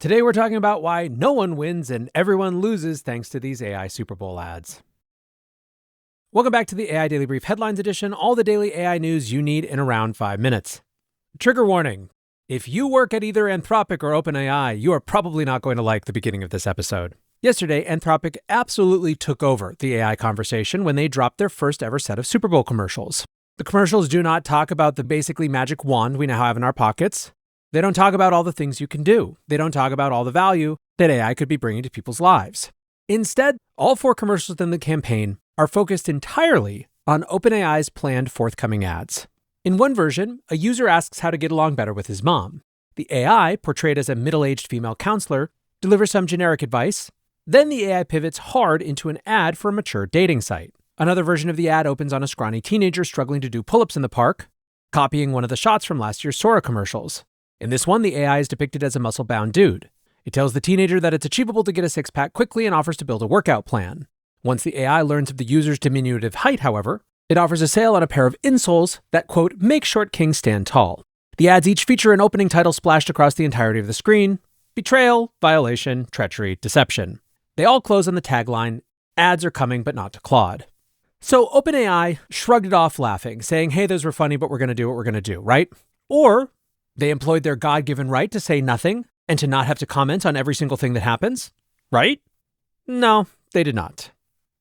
Today we're talking about why no one wins and everyone loses thanks to these AI Super Bowl ads. Welcome back to the AI Daily Brief Headlines Edition, all the daily AI news you need in around 5 minutes. Trigger warning. If you work at either Anthropic or OpenAI, you are probably not going to like the beginning of this episode. Yesterday, Anthropic absolutely took over the AI conversation when they dropped their first ever set of Super Bowl commercials. The commercials do not talk about the basically magic wand we now have in our pockets. They don't talk about all the things you can do. They don't talk about all the value that AI could be bringing to people's lives. Instead, all 4 commercials in the campaign are focused entirely on OpenAI's planned forthcoming ads. In one version, a user asks how to get along better with his mom. The AI, portrayed as a middle-aged female counselor, delivers some generic advice. Then the AI pivots hard into an ad for a mature dating site. Another version of the ad opens on a scrawny teenager struggling to do pull-ups in the park, copying one of the shots from last year's Sora commercials. In this one, the AI is depicted as a muscle-bound dude. It tells the teenager that it's achievable to get a six-pack quickly and offers to build a workout plan. Once the AI learns of the user's diminutive height, however, it offers a sale on a pair of insoles that, quote, make short kings stand tall. The ads each feature an opening title splashed across the entirety of the screen: betrayal, violation, treachery, deception. They all close on the tagline, ads are coming but not to Claude. So OpenAI shrugged it off laughing, saying, hey, those were funny, but we're going to do what we're going to do, right? Or they employed their God-given right to say nothing and to not have to comment on every single thing that happens, right? No, they did not.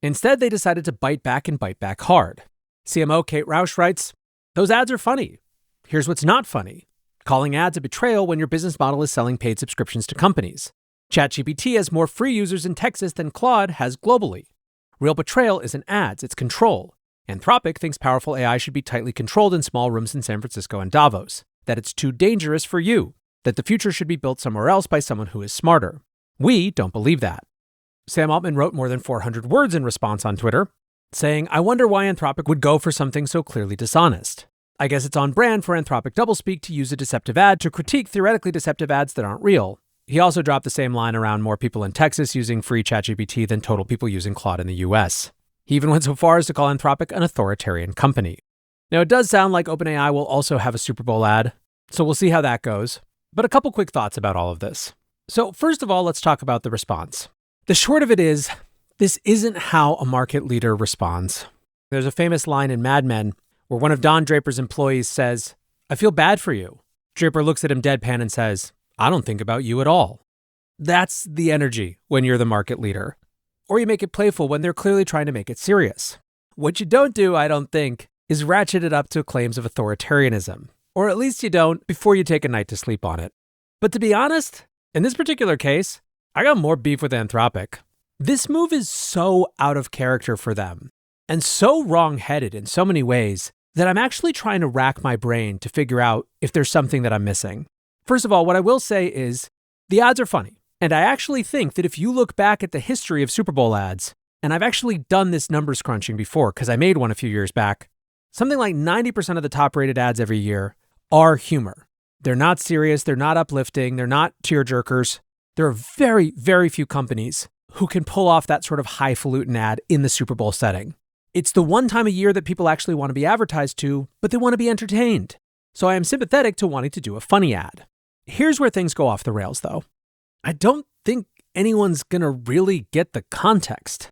Instead, they decided to bite back and bite back hard. CMO Kate Rausch writes, those ads are funny. Here's what's not funny. Calling ads a betrayal when your business model is selling paid subscriptions to companies. ChatGPT has more free users in Texas than Claude has globally. Real betrayal isn't ads, it's control. Anthropic thinks powerful AI should be tightly controlled in small rooms in San Francisco and Davos. That it's too dangerous for you, that the future should be built somewhere else by someone who is smarter. We don't believe that. Sam Altman wrote more than 400 words in response on Twitter, saying, I wonder why Anthropic would go for something so clearly dishonest. I guess it's on brand for Anthropic doublespeak to use a deceptive ad to critique theoretically deceptive ads that aren't real. He also dropped the same line around more people in Texas using free ChatGPT than total people using Claude in the US. He even went so far as to call Anthropic an authoritarian company. Now, it does sound like OpenAI will also have a Super Bowl ad, so we'll see how that goes. But a couple quick thoughts about all of this. So first of all, let's talk about the response. The short of it is, this isn't how a market leader responds. There's a famous line in Mad Men where one of Don Draper's employees says, I feel bad for you. Draper looks at him deadpan and says, I don't think about you at all. That's the energy when you're the market leader. Or you make it playful when they're clearly trying to make it serious. What you don't do, I don't think, is ratchet it up to claims of authoritarianism. Or at least you don't before you take a night to sleep on it. But to be honest, in this particular case, I got more beef with Anthropic. This move is so out of character for them and so wrong-headed in so many ways that I'm actually trying to rack my brain to figure out if there's something that I'm missing. First of all, what I will say is the ads are funny. And I actually think that if you look back at the history of Super Bowl ads, and I've actually done this numbers crunching before because I made one a few years back, something like 90% of the top-rated ads every year are humor. They're not serious, they're not uplifting, they're not tearjerkers. There are very, very few companies who can pull off that sort of highfalutin ad in the Super Bowl setting. It's the one time a year that people actually want to be advertised to, but they want to be entertained. So I am sympathetic to wanting to do a funny ad. Here's where things go off the rails, though. I don't think anyone's going to really get the context.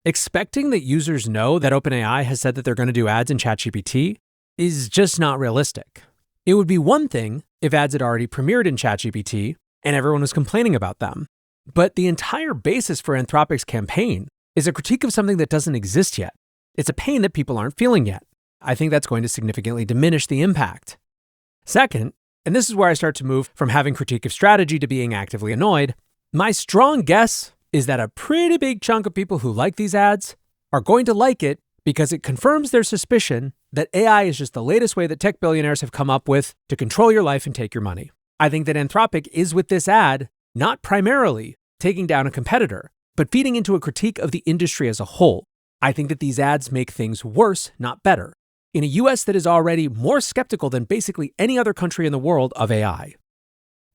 Expecting that users know that OpenAI has said that they're going to do ads in ChatGPT is just not realistic. It would be one thing if ads had already premiered in ChatGPT and everyone was complaining about them. But the entire basis for Anthropic's campaign is a critique of something that doesn't exist yet. It's a pain that people aren't feeling yet. I think that's going to significantly diminish the impact. Second, and this is where I start to move from having critique of strategy to being actively annoyed, my strong guess is that a pretty big chunk of people who like these ads are going to like it because it confirms their suspicion that AI is just the latest way that tech billionaires have come up with to control your life and take your money. I think that Anthropic is with this ad not primarily taking down a competitor, but feeding into a critique of the industry as a whole. I think that these ads make things worse, not better, in a US that is already more skeptical than basically any other country in the world of AI.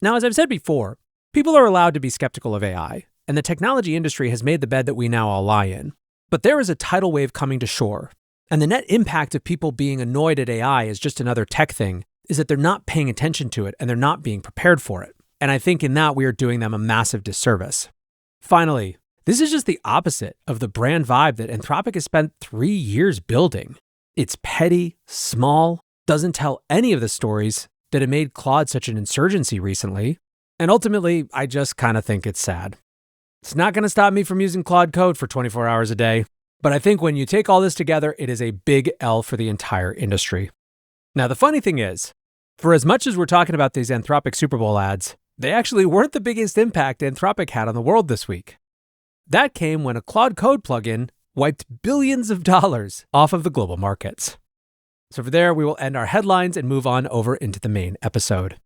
Now, as I've said before, people are allowed to be skeptical of AI, and the technology industry has made the bed that we now all lie in. But there is a tidal wave coming to shore, and the net impact of people being annoyed at AI as just another tech thing is that they're not paying attention to it and they're not being prepared for it. And I think in that we are doing them a massive disservice. Finally, this is just the opposite of the brand vibe that Anthropic has spent 3 years building. It's petty, small, doesn't tell any of the stories that have made Claude such an insurgency recently, and ultimately, I just kind of think it's sad. It's not going to stop me from using Quadcode for 24 hours a day, but I think when you take all this together, it is a big L for the entire industry. Now, the funny thing is, for as much as we're talking about these Anthropic Super Bowl ads, they actually weren't the biggest impact Anthropic had on the world this week. That came when a Quadcode plugin wiped billions of dollars off of the global markets. So for there, we will end our headlines and move on over into the main episode.